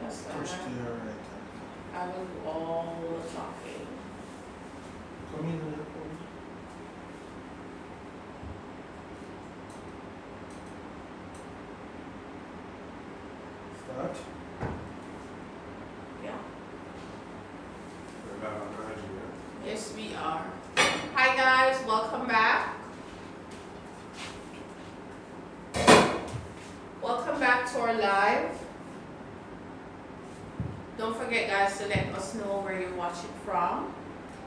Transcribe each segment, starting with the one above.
That's Push to fine. your right. I will do all the talking. Come in there, please. Start. Yeah. We're back on the engine, Yes, we are. Hi guys, welcome back. Welcome back to our live. Don't forget guys to let us know where you're watching from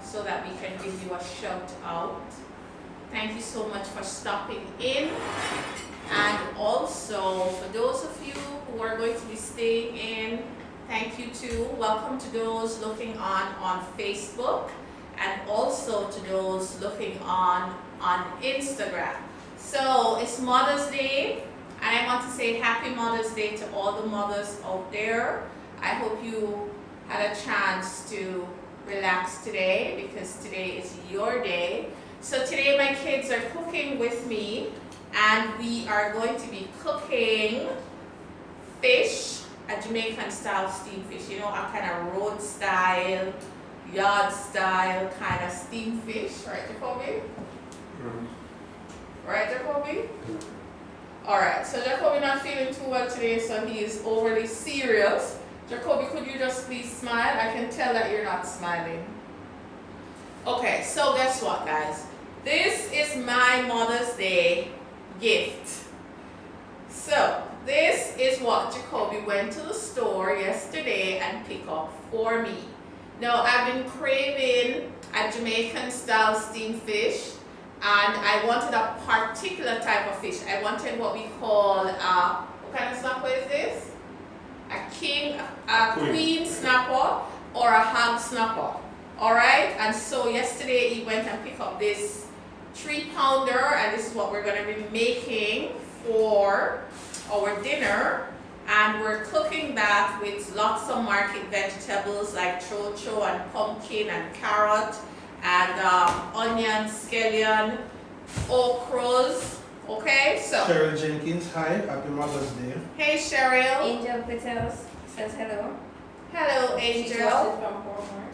so that we can give you a shout out. Thank you so much for stopping in. And also for those of you who are going to be staying in, thank you too. Welcome to those looking on Facebook and also to those looking on Instagram. So it's Mother's Day and I want to say happy Mother's Day to all the mothers out there. I hope you had a chance to relax today because today is your day. So today my kids are cooking with me and we are going to be cooking fish, a Jamaican style steamed fish, you know, a kind of road style, yard style kind of steamed fish, right Jacoby? Right Jacoby? Alright, so Jacoby not feeling too well today, so he is overly serious. Jacoby, could you just please smile? I can tell that you're not smiling. Okay, so guess what guys? This is my Mother's Day gift. So, this is what Jacoby went to the store yesterday and picked up for me. Now, I've been craving a Jamaican style steamed fish and I wanted a particular type of fish. I wanted what we call, what kind of snapper is this? A queen snapper or a hog snapper. Alright, and so yesterday he went and picked up this 3-pounder and this is what we're going to be making for our dinner. And we're cooking that with lots of market vegetables like chocho and pumpkin and carrot and onion, scallion, okras. Okay, so. Cheryl Jenkins, hi, happy Mother's Day. Hey Cheryl. Angel Petels says hello. Hello She's Angel. watching from Portmore.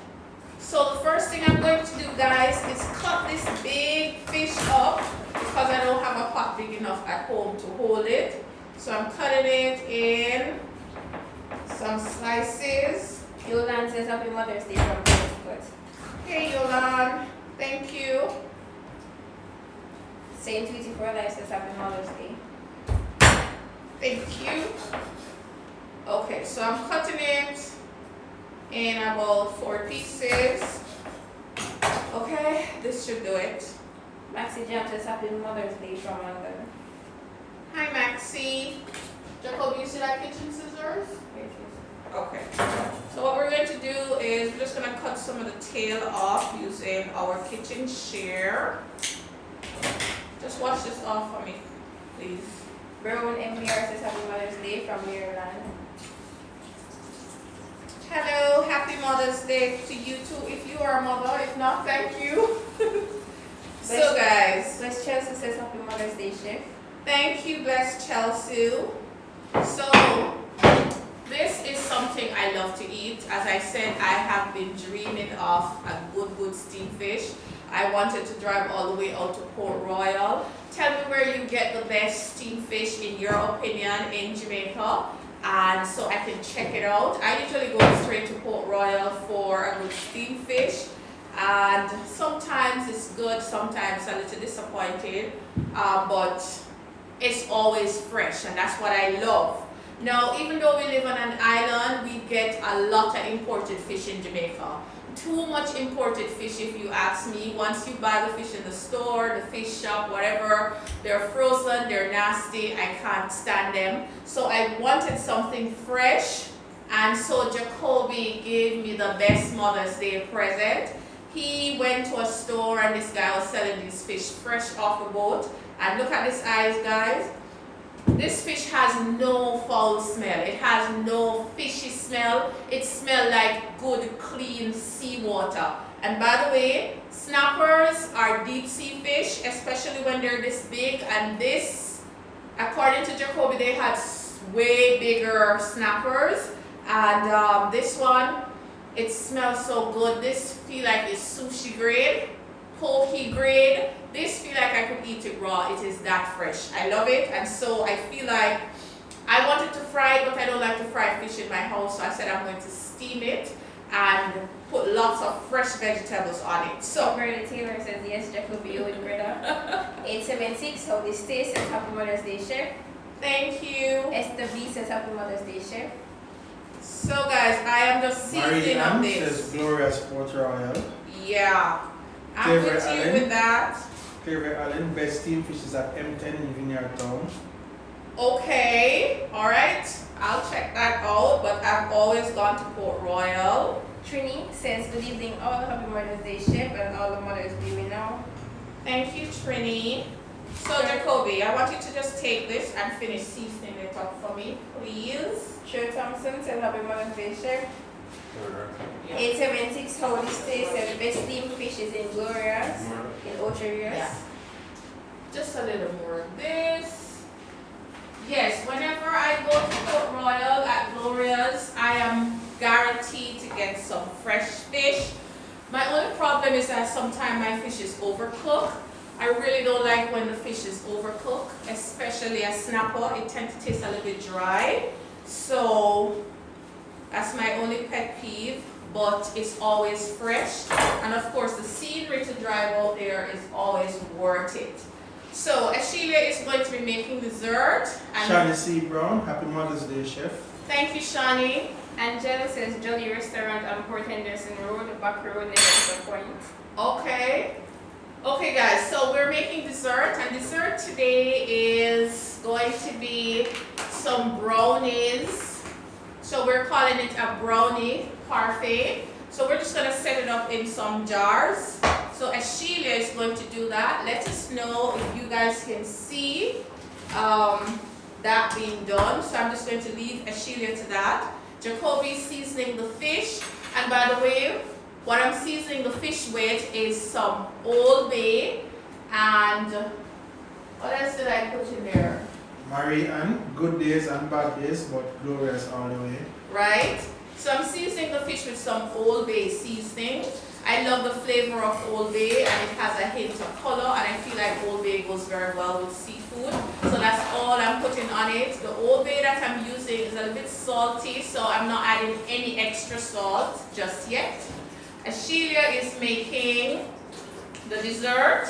So the first thing I'm going to do guys is cut this big fish up because I don't have a pot big enough at home to hold it. So I'm cutting it in some slices. Yolan says happy Mother's Day from Portmore. Hey Yolan, thank you. Saint Tweety for Life says happy Mother's Day. Thank you. Okay, so I'm cutting it in about 4 pieces. Okay, this should do it. Maxie Jam says happy Mother's Day from London. Hi Maxie. Jacob, you see that kitchen scissors? Okay. So what we're going to do is we're just going to cut some of the tail off using our kitchen shear. Just wash this off for me, please. Berwin MBR says happy Mother's Day from Maryland. Hello, happy Mother's Day to you too if you are a mother. If not, thank you. So guys. Bless Chelsea says happy Mother's Day, Chef. Thank you, bless Chelsea. So, this is something I love to eat. As I said, I have been dreaming of a good steamed fish. I wanted to drive all the way out to Port Royal. Tell me where you get the best steamed fish in your opinion in Jamaica, and so I can check it out. I usually go straight to Port Royal for a good steamed fish, and sometimes it's good, sometimes a little disappointed, but it's always fresh, and that's what I love. Now, even though we live on an island, we get a lot of imported fish in Jamaica. Too much imported fish if you ask me. Once you buy the fish in the store, the fish shop, whatever, they're frozen, they're nasty, I can't stand them. So I wanted something fresh, and so Jacoby gave me the best Mother's Day present. He went to a store and this guy was selling these fish fresh off the boat. And look at this eyes, guys. This fish has no foul smell. It has no fishy smell. It smells like good, clean seawater. And by the way, snappers are deep sea fish, especially when they're this big. And this, according to Jacoby, they had way bigger snappers. And this one, it smells so good. This feel like it's sushi grade, poke grade. This feel like I could eat it raw. It is that fresh. I love it. And so I feel like I wanted to fry it, but I don't like to fry fish in my house. So I said I'm going to steam it and put lots of fresh vegetables on it. So Brother Taylor says yes, Jeff will be you with brother. 876, how this tastes, says Happy Mother's Day, Chef. thank you. Esther B says Happy Mother's Day, Chef. So guys, I am just seasoning up Marie Ann says this. Gloria's Port Royal. Yeah, I'm Favorite with you Allen? with that. Favorite Allen, best steamed fish is at M10 in Vineyard Town. Okay, all right. I'll check that out. But I've always gone to Port Royal. Trini says good evening, all Happy Mother's Day, Chef, and all the mothers viewing now. Thank you, Trini. So Jacoby, I want you to just take this and finish seasoning it up for me, please. Joe Thompson says Happy Mother's Day, Chef. Yeah. 876, how this tastes, says best steamed fish is in Gloria's, in Ocherios. Yeah. Just a little more of this. Yes, whenever I go to Port Royal at Gloria's, I am guaranteed to get some fresh fish. My only problem is that sometimes my fish is overcooked. I really don't like when the fish is overcooked, especially a snapper. It tends to taste a little bit dry. So that's my only pet peeve, but it's always fresh. And of course, the scenery to drive out there is always worth it. So Ashelia is going to be making dessert. And Shani C. Brown, Happy Mother's Day, Chef. thank you, Shani. Angela says Jolly Restaurant on Port Henderson Road, back road near the point. Okay. Okay guys, so we're making dessert, and dessert today is going to be some brownies. So we're calling it a brownie parfait. So we're just gonna set it up in some jars. So Ashelia is going to do that. Let us know if you guys can see that being done. So I'm just going to leave Ashelia to that. Jacoby's seasoning the fish, and by the way, what I'm seasoning the fish with is some Old Bay, and what else did I put in there? Marie Ann, good days and bad days, but Gloria's all the way. Right? So I'm seasoning the fish with some Old Bay seasoning. I love the flavor of Old Bay, and it has a hint of color, and I feel like Old Bay goes very well with seafood. So that's all I'm putting on it. The Old Bay that I'm using is a little bit salty, so I'm not adding any extra salt just yet. Ashelia is making the dessert,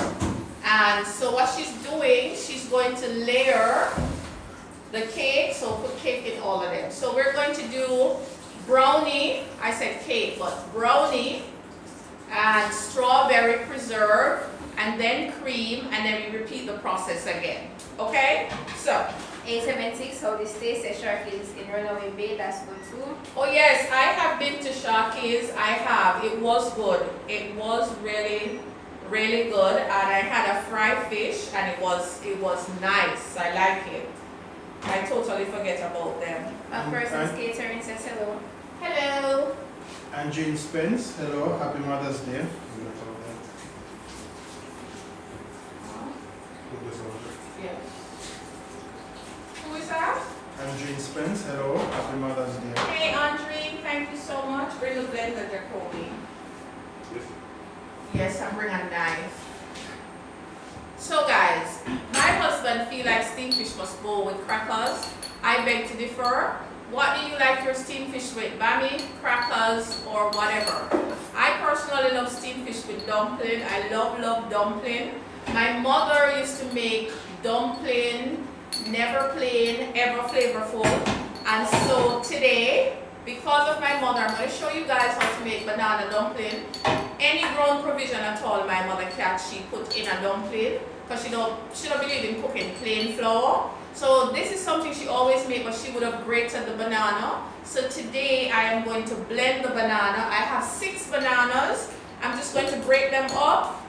and so what she's doing, she's going to layer the cake, so put cake in all of them. So we're going to do brownie, I said cake, but brownie and strawberry preserve, and then cream, and then we repeat the process again. Okay? So 876, how this tastes, says Sharky's in Runaway Bay, that's good too. oh yes, I have been to Sharky's. I have. It was good. It was really, really good. And I had a fried fish, and it was nice. I like it. I totally forget about them. A person's catering says hello. Hello. And Jane Spence, hello, Happy Mother's Day. Yeah. Who is that? And Jane Spence, hello, Happy Mother's Day. Hey, Andre. Thank you so much. Bring a blender, Jacoby. Yes, I'm bringing a knife. So guys, my husband feels like steamed fish must go with crackers. I beg to differ. What do you like your steamed fish with? Bami, crackers, or whatever? I personally love steamed fish with dumpling. I love dumpling. My mother used to make dumpling, never plain, ever flavorful. And so today, because of my mother, I'm going to show you guys how to make banana dumpling. Any grown provision at all my mother she put in a dumpling, because she don't believe in cooking plain flour. So this is something she always made, but she would have grated the banana. So today I am going to blend the banana. I have 6 bananas. I'm just going to break them up,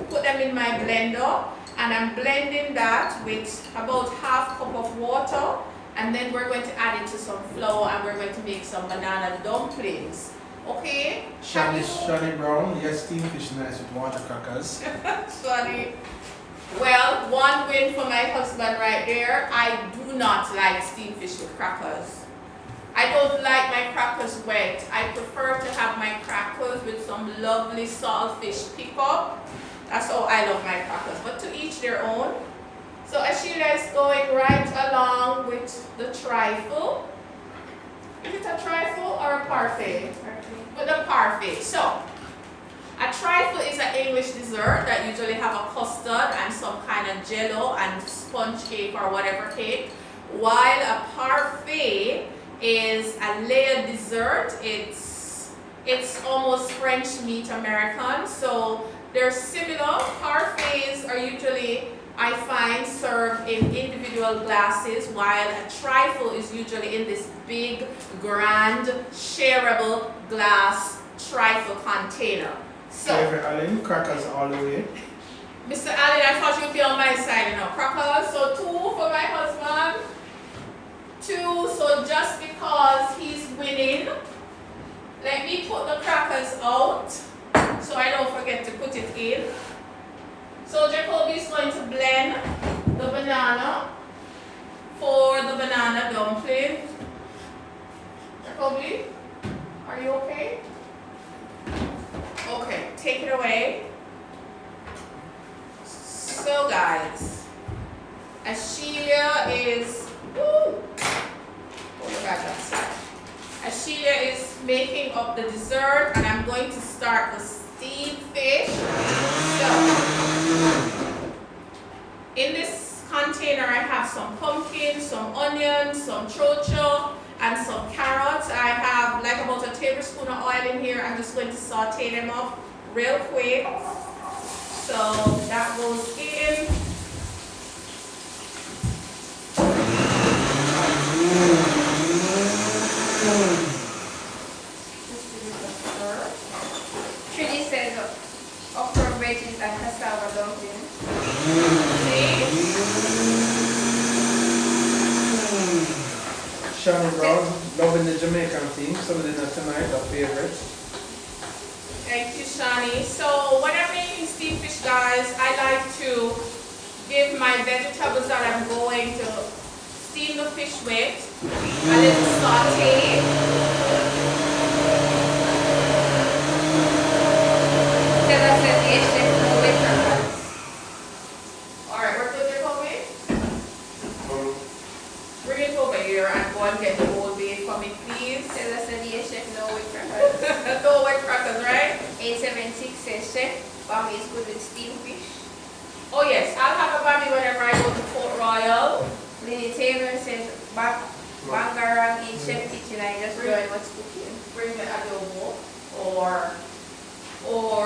put them in my blender, and I'm blending that with about ½ cup of water. And then we're going to add it to some flour, and we're going to make some banana dumplings. Okay? Shani Brown, yes, steamed fish nice with water crackers. Sorry. Well, one win for my husband right there. I do not like steamed fish with crackers. I don't like my crackers wet. I prefer to have my crackers with some lovely saltfish pickup. That's how I love my crackers, but to each their own. So Ashila is going right along with the trifle. Is it a trifle or a parfait? With a parfait. So, a trifle is an English dessert that usually have a custard and some kind of jello and sponge cake or whatever cake. While a parfait is a layered dessert. It's almost French meet American. So they're similar. Parfaits are usually, I find, served in individual glasses, while a trifle is usually in this big, grand, shareable glass trifle container. So, Favorite Allen, crackers all the way. Mr. Allen, I thought you'd be on my side, you know. Crackers, so 2 for my husband. 2, so just because he's winning, let me put the crackers out so I don't forget to put it in. So Jacoby is going to blend the banana for the banana dumpling. Jacoby, are you okay? Okay, take it away. So guys, Ashelia is, Ashelia is making up the dessert, and I'm going to start the steamed fish. So, in this container I have some pumpkin, some onions, some chocho, and some carrots. I have like about a tablespoon of oil in here. I'm just going to saute them up real quick. So that goes in. Trudy says okra veggies and cassava dumplings. Shani Brown, loving the Jamaican theme, so dinner tonight, our favorite. Thank you, Shani. So when I'm making steamed fish, guys, I like to give my vegetables that I'm going to steam the fish with a little saute. Alright, we're good, Jacoby? Bring it over here and go and get the whole bait for me, please. Tell us that the chef no with crackers. No white crackers, right? 876 says chef, Bambi is good with steamed fish. Oh yes, I'll have a bambi whenever I go to Port Royal. Lily Taylor says Bangarang in chef kitchen. I just learned what's cooking. Bring the adobo or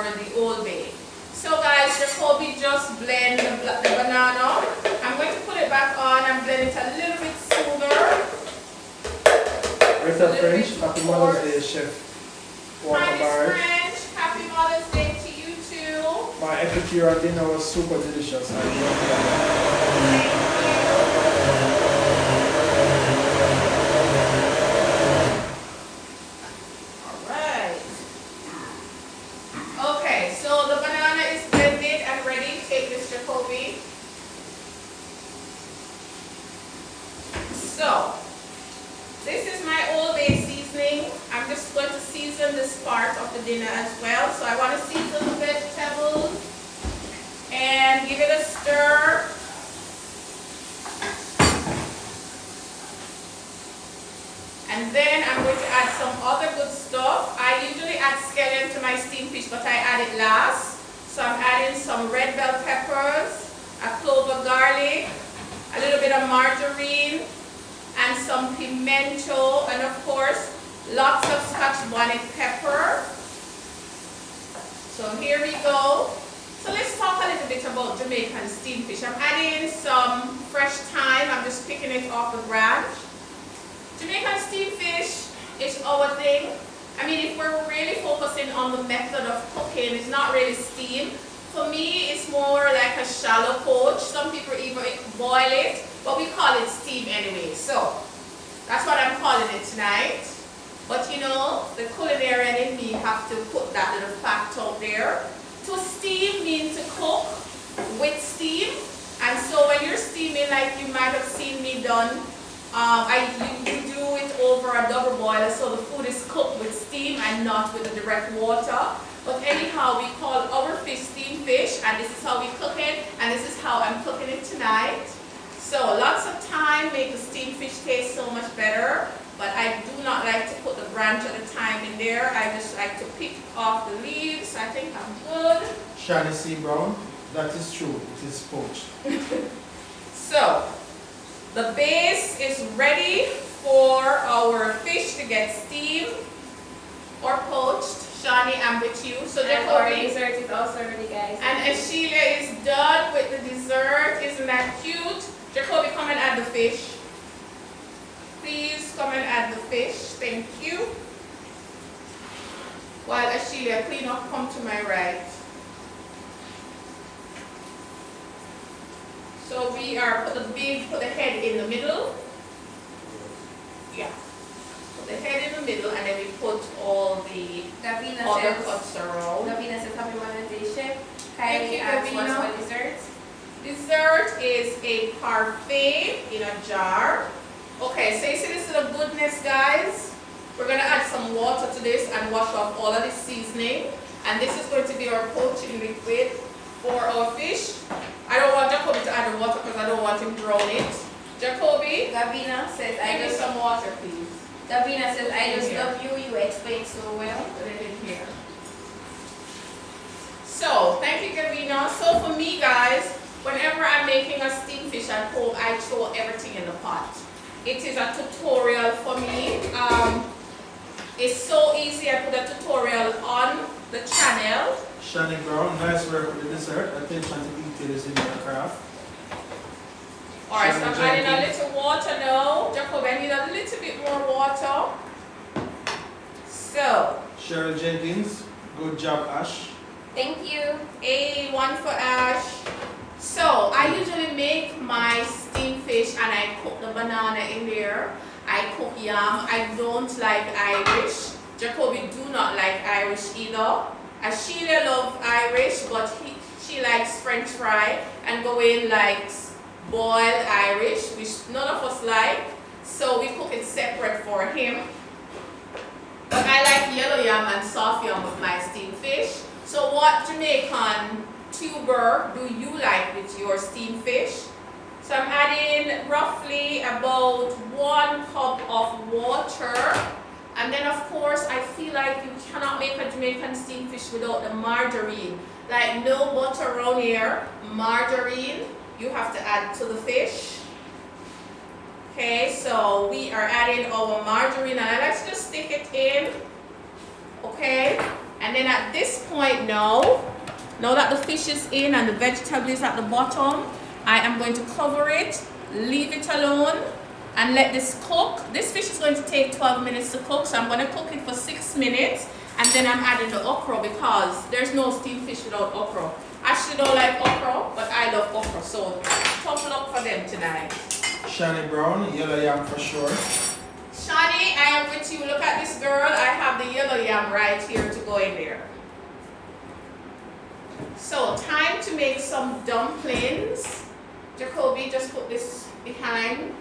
the Old Bay. So guys, Jacoby just blend the banana. I'm going to put it back on and blend it a little bit smoother. Rita French, happy Mother's Day, Chef Hi, Walker-Barrett. Miss French. Happy Mother's Day to you too. My epicure dinner was super delicious. I love that. Thank you. Alright. Okay, so the banana is blended and ready. Take this, Jacoby. So, this is my Old Bay seasoning. I'm just going to season this part of the dinner as well. So I want to season the vegetables and give it a stir. And then I'm going to add some other good stuff. I usually add scallion to my steamed fish, but I add it last. So I'm adding some red bell peppers, a clove of garlic, a little bit of margarine, and some pimento, and of course, lots of Scotch bonnet pepper. So here we go. So let's talk a little bit about Jamaican steamed fish. I'm adding some fresh thyme. I'm just picking it off the branch. Jamaican steamed fish is our thing. I mean, if we're really focusing on the method of cooking, it's not really steam. For me, it's more like a shallow poach. Some people even boil it, but we call it steam anyway. So that's what I'm calling it tonight. But you know, the culinarian in me have to put that little fact out there. To steam means to cook with steam. And so when you're steaming, like you might have seen me done, you do it over a double boiler so the food is cooked with steam and not with the direct water. But anyhow, we call our fish steam fish, and this is how we cook it, and this is how I'm cooking it tonight. So lots of time make the steamed fish taste so much better, but I do not like to put the branch at a time in there. I just like to pick off the leaves. I think I'm good. Shani C. Brown, that is true, it is poached. So, the base is ready for our fish to get steamed or poached. Shani, I'm with you. So And our Jacoby, dessert is also ready, guys. and Ashelia is done with the dessert. Isn't that cute? Jacoby, come and add the fish. Please come and add the fish. Thank you. While Ashelia, clean up, come to my right. So we are put the head in the middle. Yeah. Put the head in the middle, and then we put all the Davina other says, cuts around. Davina says happy Mother's Day, Chef. Thank you, Kylie asks what's Davina. for dessert. Dessert is a parfait in a jar. Okay, so you see this is the goodness, guys. We're gonna add some water to this and wash off all of the seasoning. And this is going to be our poaching liquid for our fish. I don't want Jacoby to add the water because I don't want him to drown it. Jacoby, Davina says, give me some water, please. Davina says, I just Here. love you. You explain so well. Put it in here. So, thank you, Gavina. So for me, guys, whenever I'm making a steamed fish at home, I throw everything in the pot. It is a tutorial for me. It's so easy. I put a tutorial on the channel. Shani Brown, nice work with the dessert. Attention to detail is in your craft. Alright, so I'm adding a Jenkins. little water now. Jacob, I need a little bit more water. So, Cheryl Jenkins, good job, Ash. Thank you. one for Ash. So, I usually make my steamed fish and I cook the banana in there. I cook yam. I don't like Irish. Jacoby do not like Irish either. Ashelia loves Irish, but she likes French fry, and Gawain likes boiled Irish, which none of us like. So we cook it separate for him. But I like yellow yam and soft yam with my steamed fish. So what Jamaican tuber do you like with your steamed fish? So I'm adding roughly about 1 cup of water. And then of course, I feel like you cannot make a Jamaican steamed fish without the margarine. Like no butter around here, margarine you have to add to the fish. Okay, so we are adding our margarine, and I like to just stick it in. Okay, and then at this point now that the fish is in and the vegetable is at the bottom, I am going to cover it, leave it alone, and let this cook. This fish is going to take 12 minutes to cook, so I'm going to cook it for 6 minutes, and then I'm adding the okra because there's no steamed fish without okra. Ashley don't like okra, but I love okra, so tough luck for them tonight. Shani Brown, yellow yam for sure. Shani, I am with you. Look at this girl. I have the yellow yam right here to go in there. So, time to make some dumplings. Jacoby, just put this behind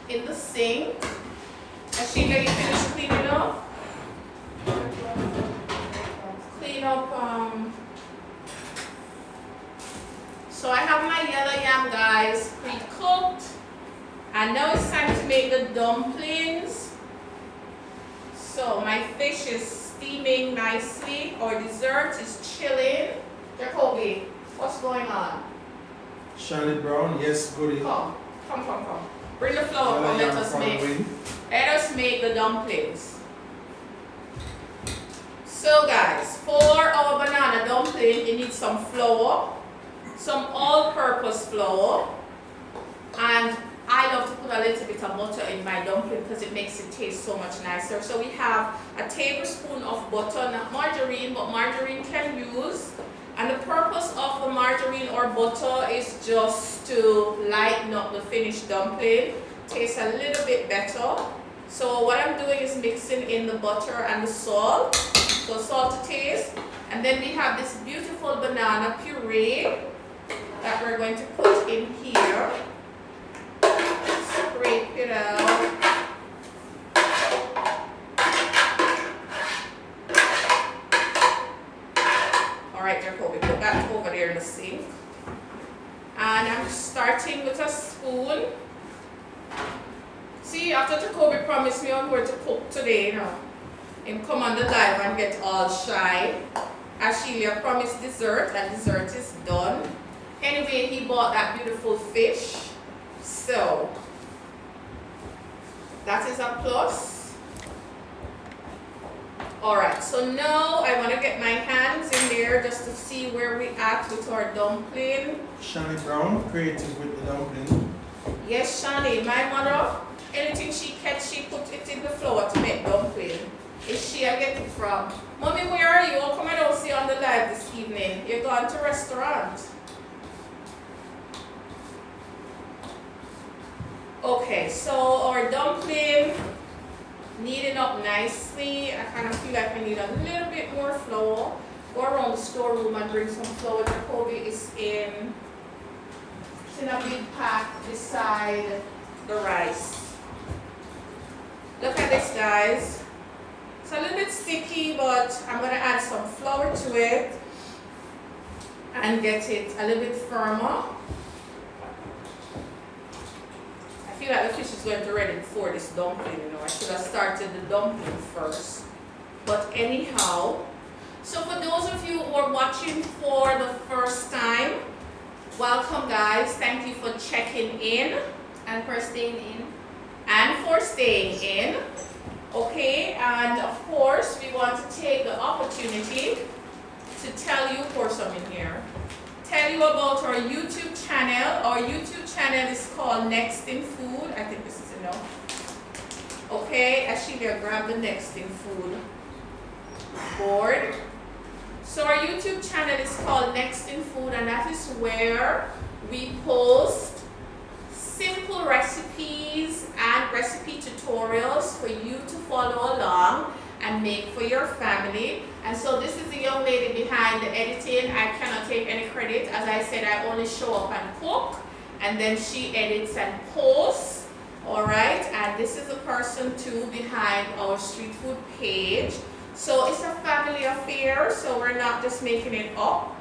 in the sink. Ashila, you finished cleaning up? Clean up, So I have my yellow yam, guys, pre-cooked. And now it's time to make the dumplings. So my fish is steaming nicely. Our dessert is chilling. Jacoby, what's going on? Shani Brown, yes, goodie. Come. Bring the flour, come, Yellow yam let us make the dumplings. So guys, for our banana dumpling, you need some flour, some all-purpose flour, and I love to put a little bit of butter in my dumpling because it makes it taste so much nicer. So we have a tablespoon of butter, not margarine, but margarine can use. And the purpose of the margarine or butter is just to lighten up the finished dumpling, taste a little bit better. So what I'm doing is mixing in the butter and the salt, so salt to taste. And then we have this beautiful banana puree that we're going to put in here. Scrape it out. after Jacoby promised me I'm going to cook today, you know. Him come on the live and get all shy. Ashelia promised dessert, and dessert is done. Anyway, he bought that beautiful fish. So, that is a plus. Alright, so now I want to get my hands in there just to see where we at with our dumpling. Shani Brown, creative with the dumpling. Yes, Shani, my mother, anything she catch, she put it in the flour to make dumpling. Is she I get it from? Mommy, where are you? Come and don't see on the live this evening. You're going to restaurant. Okay, so our dumpling kneading up nicely. I kind of feel like I need a little bit more flour. Go around the storeroom and bring some flour. Jacoby is in a big pack beside the rice. Look at this, guys. It's a little bit sticky, but I'm going to add some flour to it and get it a little bit firmer. I feel like the fish is going to ready before this dumpling, you know. I should have started the dumpling first. But anyhow, so for those of you who are watching for the first time, welcome guys. Thank you for checking in. And for staying in. And for staying in. Okay, and of course, we want to take the opportunity to tell you, pour some in here, tell you about our YouTube channel. Our YouTube channel is called Nextinfood. I think this is enough. Okay, Ashelia, grab the Nextinfood board. So our YouTube channel is called Nextinfood, and that is where we post simple recipes and recipe tutorials for you to follow along and make for your family. And so this is the young lady behind the editing. I cannot take any credit. As I said, I only show up and cook, and then she edits and posts. All right, and this is the person too behind our street food page. So it's a family affair, so we're not just making it up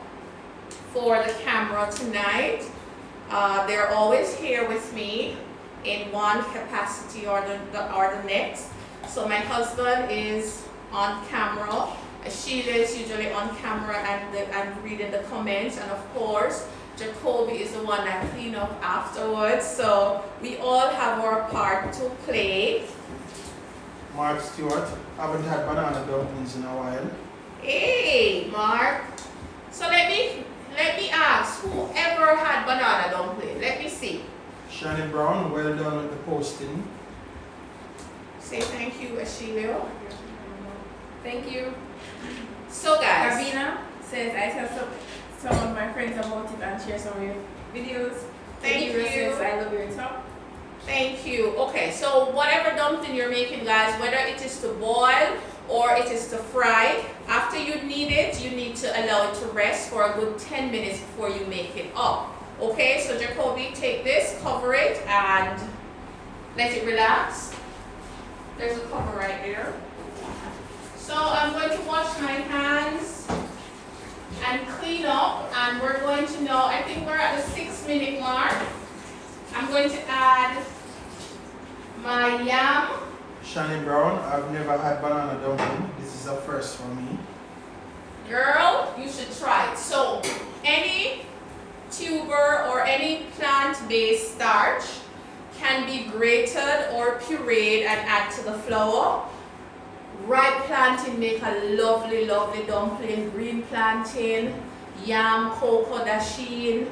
for the camera tonight. They're always here with me in one capacity or the next. So my husband is on camera. Sheila is usually on camera and reading the comments, and of course Jacoby is the one that clean up afterwards. So we all have our part to play. Mark Stewart, haven't had banana dumplings in a while. Hey, Mark. So let me ask, whoever had banana dumpling? Let me see. Shani Brown, well done with the posting. Say thank you, Ashelia. Thank you. So guys, Gabina says I tell some of my friends about it and share some of your videos. Thank you. Says I love your top. Thank you. Okay, so whatever dumpling you're making, guys, whether it is to boil or it is to fry, after you knead it, you need to allow it to rest for a good 10 minutes before you make it up. Okay, so Jacoby, take this, cover it, and let it relax. There's a cover right there. So I'm going to wash my hands and clean up, and we're going to know, I think we're at the 6-minute mark. I'm going to add my yam. Shani Brown, I've never had banana dumpling. This is a first for me. Girl, you should try it. So any tuber or any plant-based starch can be grated or pureed and add to the flour. Ripe plantain make a lovely, lovely dumpling. Green plantain, yam, cocoa, dasheen,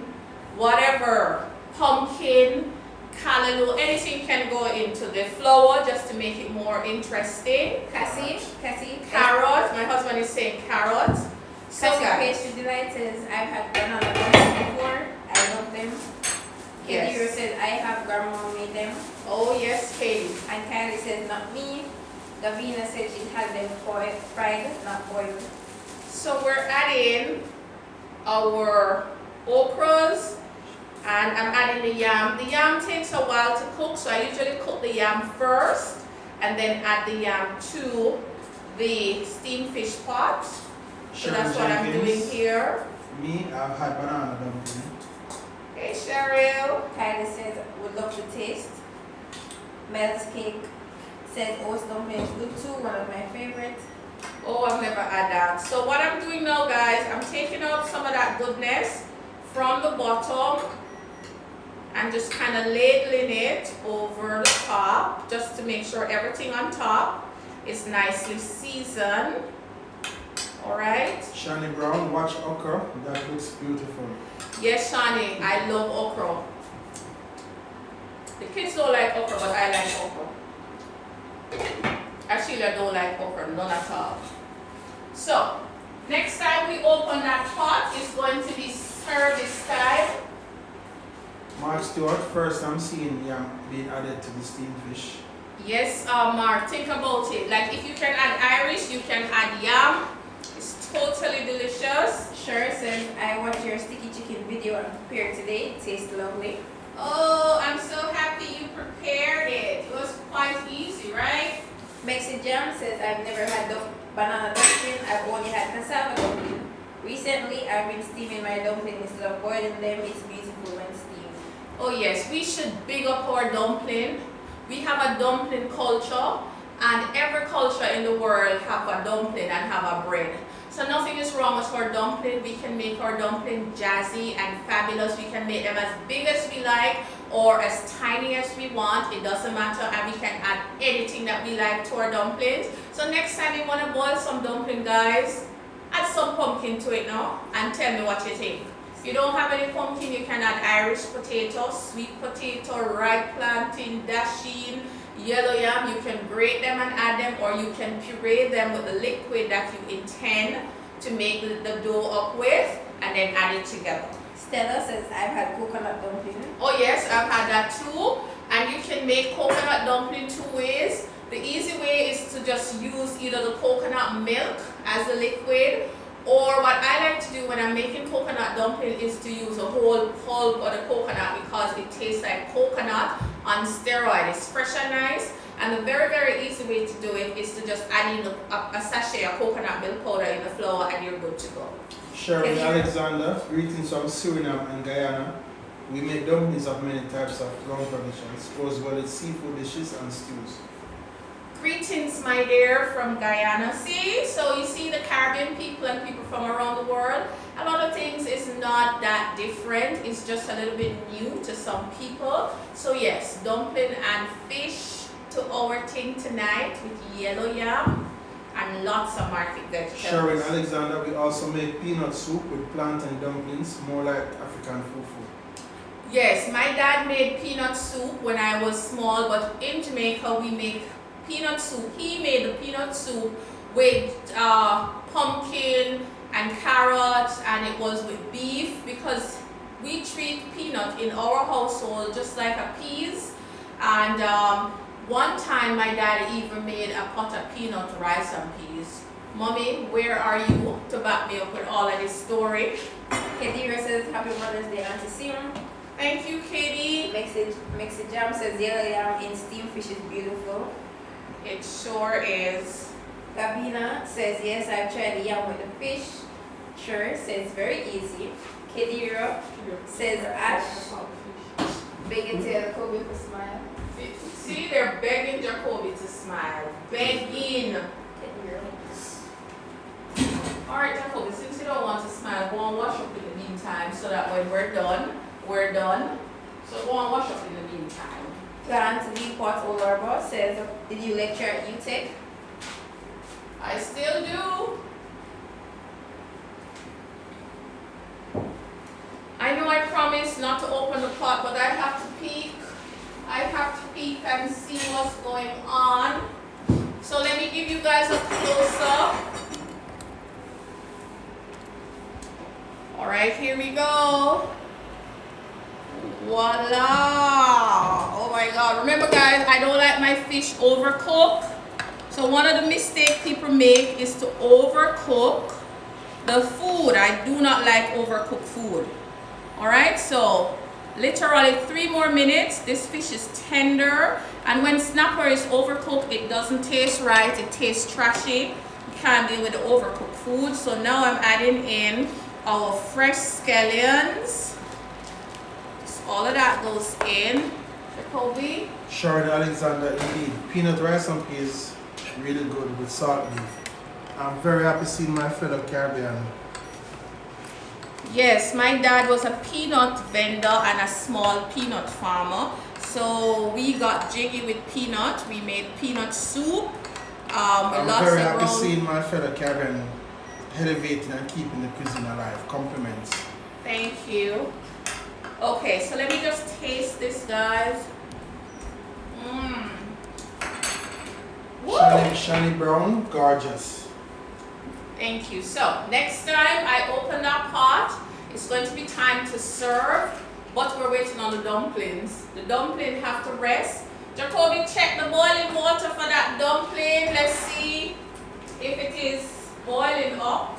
whatever, pumpkin, callaloo, anything can go into the flour just to make it more interesting. Cassie, Carrot, my husband is saying carrot. So Cassie guys, Pastry Delight says I've had banana dumplings before. I love them. Yes. Katie says I have grandma made them. oh yes, Katie. And Kylie says not me. Davina says she had them fried, not boiled. So we're adding our okras, and I'm adding the yam. The yam takes a while to cook, so I usually cook the yam first and then add the yam to the steamed fish pot. So that's what I'm doing here. Me, I've had banana dumpling. Hey Cheryl. Kylie says would love to taste. Mel's Cake says oats dumpling is good too, one of my favorites. Oh, I've never had that. So what I'm doing now, guys, I'm taking out some of that goodness from the bottom and just kind of ladling it over the top just to make sure everything on top is nicely seasoned. Alright? Shani Brown, watch okra. That looks beautiful. Yes, Shani, I love okra. The kids don't like okra, but I like okra. Actually, I don't like okra, none at all. So, next time we open that pot, it's going to be service time. Mark Stewart, first I'm seeing yam being added to the steamed fish. Yes, Mark, think about it. Like if you can add Irish, you can add yam. It's totally delicious. Sure says, I watched your sticky chicken video and prepared today. It tastes lovely. Oh, I'm so happy you prepared it. It was quite easy, right? Mexi Jam says, I've never had banana dumpling. I've only had cassava dumpling. Recently, I've been steaming my dumpling instead of boiling them. It's beautiful when steamed. Oh yes, we should big up our dumpling. We have a dumpling culture, and every culture in the world have a dumpling and have a bread. So nothing is wrong with our dumpling. We can make our dumpling jazzy and fabulous. We can make them as big as we like or as tiny as we want. It doesn't matter, and we can add anything that we like to our dumplings. So next time you want to boil some dumpling, guys, add some pumpkin to it now and tell me what you think. If you don't have any pumpkin, you can add Irish potato, sweet potato, ripe plantain, dasheen, yellow yam. You can grate them and add them, or you can puree them with the liquid that you intend to make the dough up with, and then add it together. Stella says, I've had coconut dumpling. Oh yes, I've had that too. And you can make coconut dumpling two ways. The easy way is to just use either the coconut milk as the liquid, or what I like to do when I'm making coconut dumpling is to use a whole pulp of the coconut, because it tastes like coconut on steroid. It's fresh and nice. And the very, very easy way to do it is to just add in a sachet of coconut milk powder in the flour, and you're good to go. Sharon Alexander, greetings from Suriname and Guyana. We make dumplings of many types of ground conditions, goes well with seafood dishes and stews. Greetings, my dear, from Guyana. See, so you see the Caribbean people and people from around the world. A lot of things is not that different. It's just a little bit new to some people. So yes, dumpling and fish to our thing tonight with yellow yam and lots of market vegetables. Sharon Alexander, we also make peanut soup with plantain dumplings, more like African fufu. Yes, my dad made peanut soup when I was small, but in Jamaica we make peanut soup. He made the peanut soup with pumpkin and carrots, and it was with beef, because we treat peanut in our household just like a peas. And one time my dad even made a pot of peanut rice and peas. Mommy, where are you to back me up with all of this story? Kadira says, Happy Mother's Day, Auntie Sim. Thank you, Katie. Mexi Jam says, yellow yam in steamed fish is beautiful. It sure is. Gabina says, yes, I've tried the yam with the fish. Sure, says, very easy. Kadira says, Ash, begging to Kobe to smile. See, they're begging Jacoby to smile. Begging. Kadira. Alright, Jacoby, since you don't want to smile, go and wash up in the meantime, so that when we're done. So go and wash up in the meantime. Anthony Pot Olorbo says, did you lecture at UTech? I still do. I know I promised not to open the pot, but I have to peek. I have to peek and see what's going on. So let me give you guys a close-up. Alright, here we go. Voila! Oh my god. Remember guys, I don't like my fish overcooked. So one of the mistakes people make is to overcook the food. I do not like overcooked food. Alright, so literally 3 more minutes. This fish is tender. And when snapper is overcooked, it doesn't taste right. It tastes trashy. You can't deal with the overcooked food. So now I'm adding in our fresh scallions. All of that goes in. Jacoby. Sharon Alexander, indeed. Peanut rice and peas, really good with salt beef. I'm very happy seeing my fellow Caribbean. Yes, my dad was a peanut vendor and a small peanut farmer. So we got jiggy with peanut. We made peanut soup. I'm lots very of happy round- seeing my fellow Caribbean elevating and keeping the cuisine alive. Compliments. Thank you. Okay, so let me just taste this, guys. Woo! Shani Brown, gorgeous. Thank you. So next time I open that pot, it's going to be time to serve, but we're waiting on the dumplings. The dumpling have to rest. Jacoby, check the boiling water for that dumpling. Let's see if it is boiling up.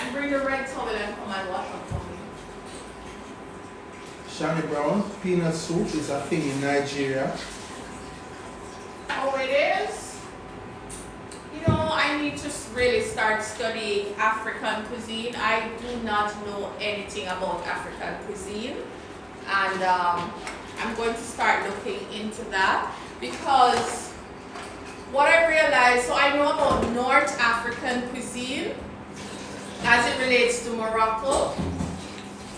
And bring the red towel and come and wash up for me. Shani Brown, peanut soup is a thing in Nigeria. Oh, it is? You know, I need to really start studying African cuisine. I do not know anything about African cuisine. And I'm going to start looking into that because what I realized, so I know about North African cuisine as it relates to Morocco,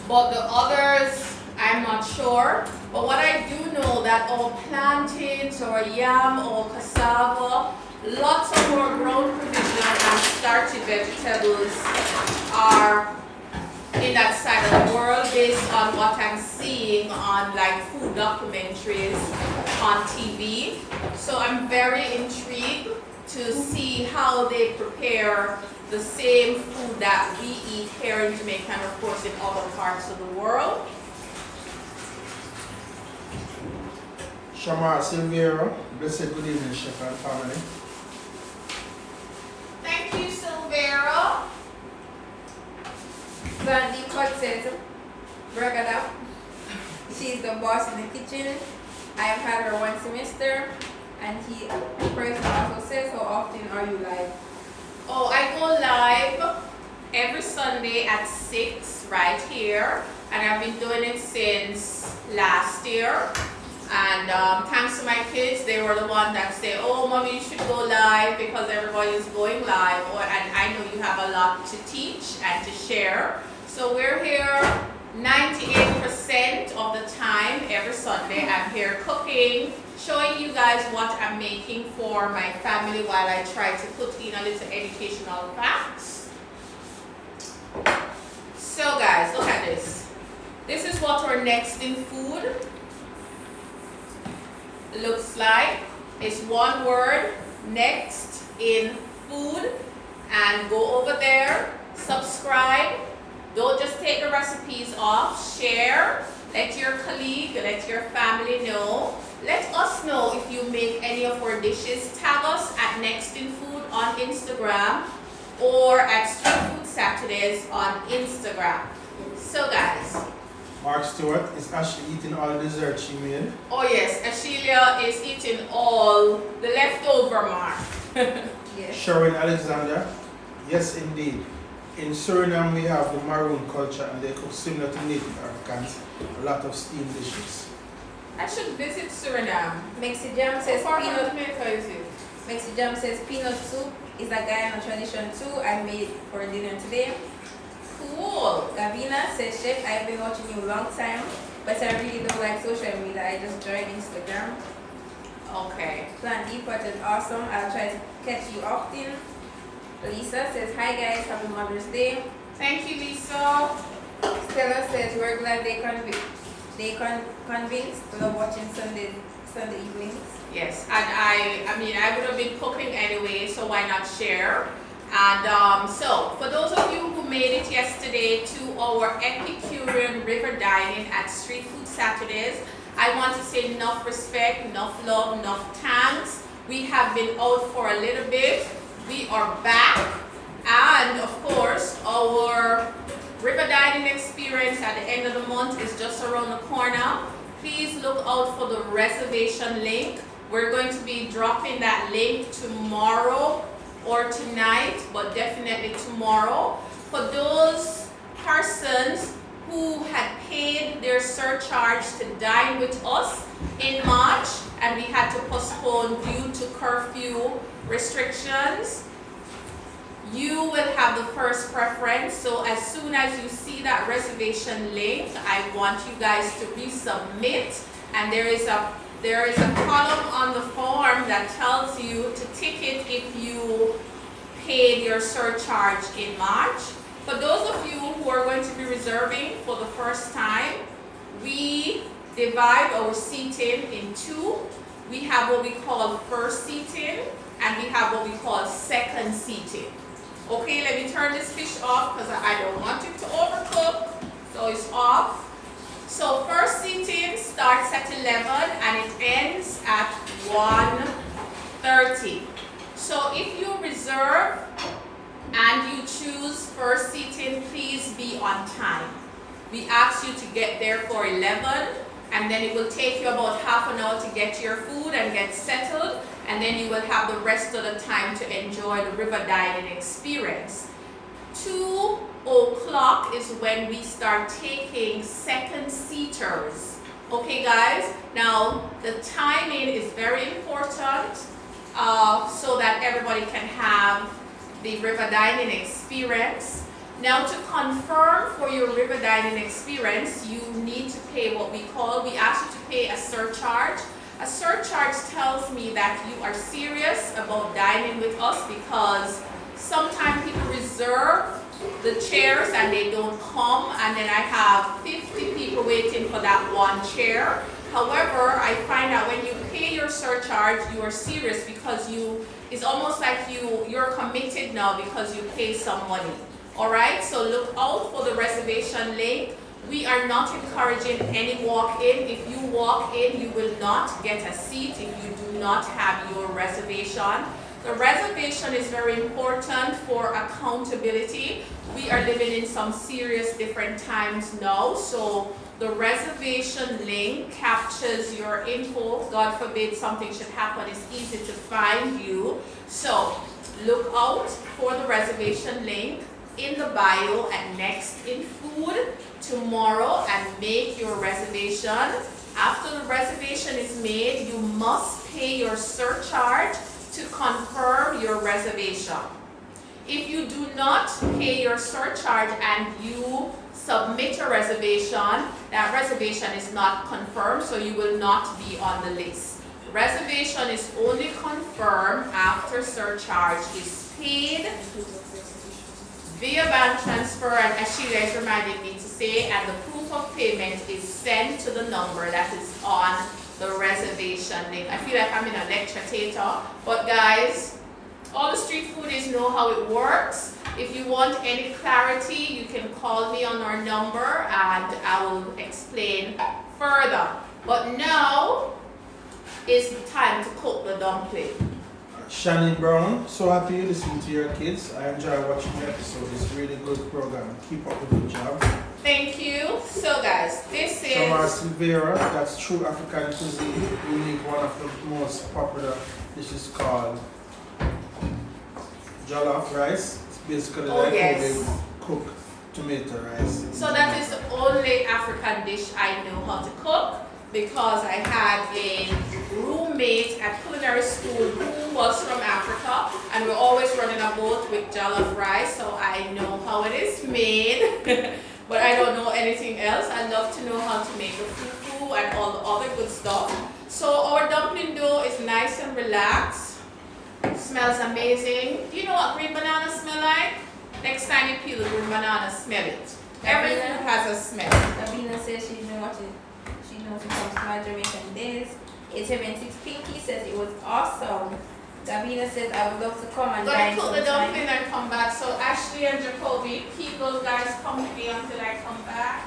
but the others I'm not sure. But what I do know that our plantains or yam or cassava, lots of our ground provision and starchy vegetables are in that side of the world based on what I'm seeing on like food documentaries on TV. So I'm very intrigued to see how they prepare the same food that we eat here in Jamaica and of course in other parts of the world. Shamar Silvera, blessed good evening, chef and family. Thank you, Silvera. Sandy Cut says, Bragada. She's the boss in the kitchen. I have had her one semester. And the person also says, how often are you live? Oh, I go live every Sunday at 6 right here. And I've been doing it since last year. And thanks to my kids, they were the ones that say, oh, mommy, you should go live because everybody is going live. And I know you have a lot to teach and to share. So we're here 98% of the time every Sunday. I'm here cooking, showing you guys what I'm making for my family while I try to put in a little educational facts. So guys, look at this. This is what our Nextinfood looks like. It's one word, next in food, and go over there, subscribe. Don't just take the recipes off, share, let your colleague, let your family know. Let us know if you make any of our dishes. Tag us at Nextinfood on Instagram or at Streetfoodsaturdays on Instagram. So guys, Mark Stewart is actually eating all the dessert she made. oh yes, Ashelia is eating all the leftover mark. Yes. Sharon Alexander, yes indeed. In Suriname we have the maroon culture and they cook similar to native Africans, a lot of steamed dishes. I should visit Suriname. Mexi Jam How says far from peanut. Jamaica is it? Mexi Jam says peanut soup is a Guyana tradition too. I made for dinner today. Cool. Gavina says, Chef, I've been watching you a long time, but I really don't like social media. I just joined Instagram. Okay. Plan D part is awesome. I'll try to catch you often. Lisa says, hi guys, happy Mother's Day. Thank you, Lisa. Stella says, we're glad they convinced. Love watching Sunday evenings. Yes, and I mean, I would have been cooking anyway, so why not share? And so, for those of you who made it yesterday to our Epicurean river dining at Street Food Saturdays, I want to say enough respect, enough love, enough thanks. We have been out for a little bit. We are back. And of course, our river dining experience at the end of the month is just around the corner. Please look out for the reservation link. We're going to be dropping that link tomorrow or tonight, but definitely tomorrow. For those persons who had paid their surcharge to dine with us in March, and we had to postpone due to curfew restrictions, you will have the first preference. So as soon as you see that reservation link, I want you guys to resubmit, and there is a column on the form that tells you to tick it if you paid your surcharge in March. For those of you who are going to be reserving for the first time, we divide our seating in two. We have what we call first seating, and we have what we call second seating. Okay, let me turn this fish off because I don't want it to overcook. So it's off. So first seating starts at 11 and it ends at 1:30. So if you reserve and you choose first seating, please be on time. We ask you to get there for 11, and then it will take you about half an hour to get your food and get settled, and then you will have the rest of the time to enjoy the river dining experience. 2 o'clock is when we start taking second seaters. Okay guys, now the timing is very important so that everybody can have the river dining experience. Now to confirm for your river dining experience, you need to pay what we ask you to pay a surcharge. A surcharge tells me that you are serious about dining with us, because sometimes people reserve the chairs and they don't come, and then I have 50 people waiting for that one chair. However, I find out when you pay your surcharge, you are serious, because it's almost like you're committed now because you pay some money. Alright, so look out for the reservation link. We are not encouraging any walk-in. If you walk in, you will not get a seat if you do not have your reservation. The reservation is very important for accountability. We are living in some serious different times now, so the reservation link captures your info. God forbid something should happen, it's easy to find you. So look out for the reservation link in the bio at Nextinfood tomorrow and make your reservation. After the reservation is made, you must pay your surcharge to confirm your reservation. If you do not pay your surcharge and you submit a reservation, that reservation is not confirmed, so you will not be on the list. Reservation is only confirmed after surcharge is paid via bank transfer, and as she guys reminded me to say, and the proof of payment is sent to the number that is on the reservation link. I feel like I'm in a lecture theater, but guys, all the street foodies know how it works. If you want any clarity, you can call me on our number and I will explain further. But now is the time to cook the dumpling. Shannon Brown, so happy you listen to your kids. I enjoy watching the episode. It's a really good program. Keep up the good job. Thank you. So guys, this is Samar Silvera, that's true African cuisine. We make one of the most popular dishes called Jello of Rice. It's basically like how they cook tomato rice. So that is the only African dish I know how to cook, because I had a roommate at culinary school who was from Africa, and we're always running a boat with Jello of Rice, so I know how it is made. But I don't know anything else. I love to know how to make the fufu and all the other good stuff. So our dumpling dough is nice and relaxed. Smells amazing. Do you know what green banana smell like? Next time you peel the green banana, smell it. Every food has a smell. Davina says she knows it comes to my Jamaican days. 876 Pinky says it was awesome. Davina says I would love to come and dine Gonna cook the sometime. dumpling and come back. So Ashley and Jacoby, keep those guys company until I come back.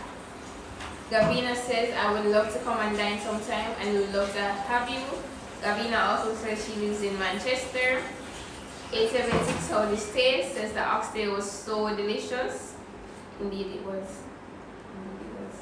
Gavina says I would love to come and dine sometime and we would love to have you. Gavina also says she lives in Manchester. 876 How This Taste says the oxtail was so delicious. Indeed it was. Indeed it was.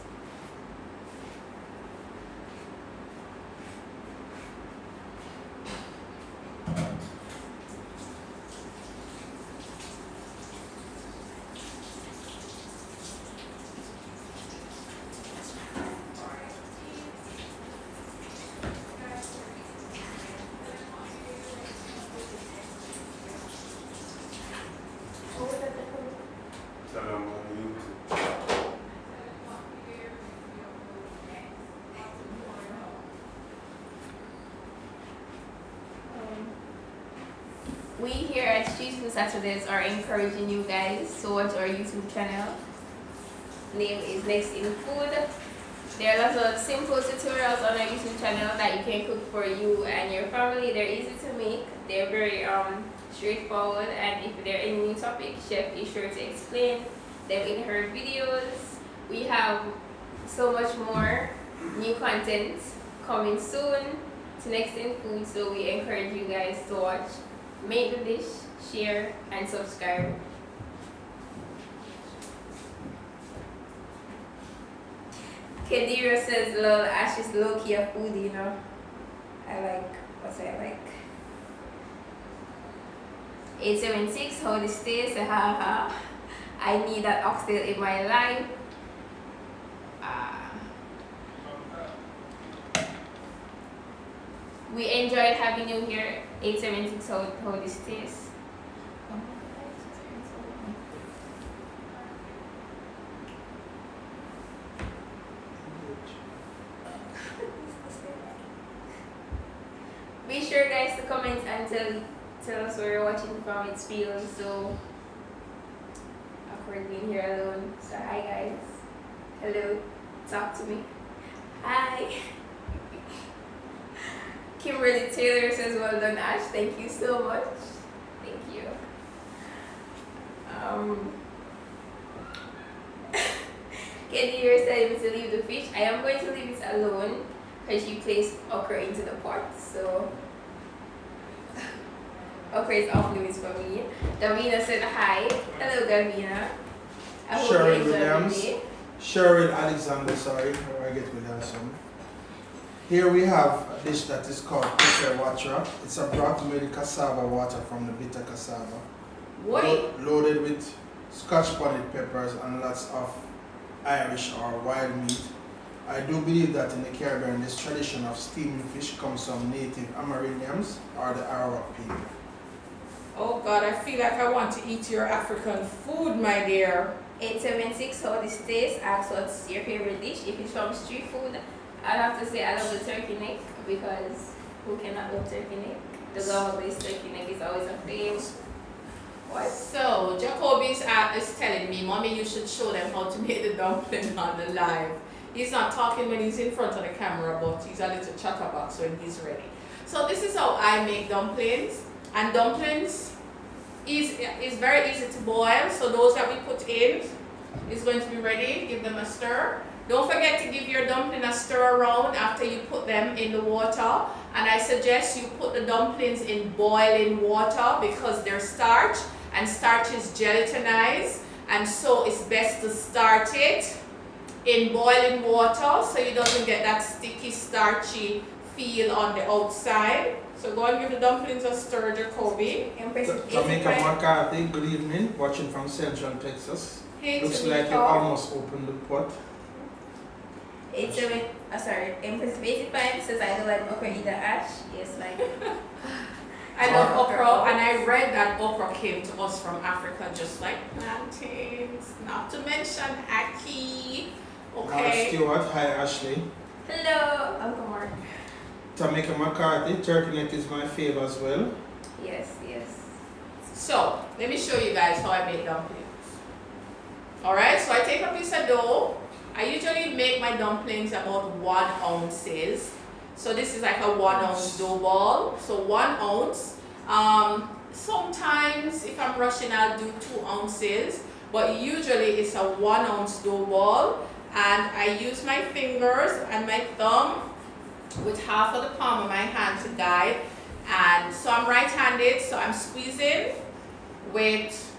We here at Streetfoodsaturdays are encouraging you guys to watch our YouTube channel. Name is Nextinfood. There are lots of simple tutorials on our YouTube channel that you can cook for you and your family. They're easy to make. They're very straightforward, and if there are any new topics, Chef is sure to explain them in her videos. We have so much more new content coming soon to Nextinfood, so we encourage you guys to watch. Make the dish, share, and subscribe. Kadira says, lol, Ash is low-key a foodie, you know. I like, what's I like? 876, how this tastes, haha. I need that oxtail in my life. We enjoyed having you here. 876, how this tastes. Be sure guys to comment and tell us where you're watching from. It's feeling so awkward being here alone. So hi guys. Hello. Talk to me. Hi. Kimberly Taylor says, well done Ash. Thank you so much. Thank you. Kenny, you're telling me to leave the fish. I am going to leave it alone because you placed okra into the pot. So okra is off limits for me. Davina said hi. Hello Davina. I hope you Cheryl enjoyed Williams. the day. Cheryl Alexander, sorry, or I get Williamson. Here we have a dish that is called Pepper Water. It's a broth made with cassava water from the bitter cassava. What? Loaded with scotch bonnet peppers and lots of Irish or wild meat. I do believe that in the Caribbean, this tradition of steaming fish comes from native Amerindians or the Arawak people. Oh God, I feel like I want to eat your African food, my dear. 876, how this tastes. Ask what's your favorite dish. If it's from street food, I'd have to say I love the turkey neck, because who cannot love turkey neck? The gum-based turkey neck is always a fave. What? So, Jacoby's is telling me, Mommy, you should show them how to make the dumpling on the live. He's not talking when he's in front of the camera, but he's a little chatterbox when he's ready. So this is how I make dumplings. And dumplings is very easy to boil. So those that we put in is going to be ready. Give them a stir. Don't forget to give your dumpling a stir around after you put them in the water. And I suggest you put the dumplings in boiling water because they're starch, and starch is gelatinized, and so it's best to start it in boiling water so you doesn't get that sticky, starchy feel on the outside. So go and give the dumplings a stir, Jacoby. Tamika McCarthy, good evening, watching from Central Texas. Hey, Looks like you almost opened the pot. Empress Basic Vibe says I don't like okra either, Ash. Yes, like. I love okra, and I read that okra came to us from Africa just like plantains, not to mention ackee. Okay. Stewart, hi Ashley. Hello, Uncle Mark. Tamika McCarthy, turkey neck is my favorite as well. Yes, yes. So, let me show you guys how I make dumplings. Alright, so I take a piece of dough. I usually make my dumplings about 1 ounces. So this is like a 1 ounce dough ball. So 1 ounce. Sometimes if I'm rushing, I'll do 2 ounces. But usually it's a 1 ounce dough ball. And I use my fingers and my thumb with half of the palm of my hand to guide. And so I'm right-handed, so I'm squeezing with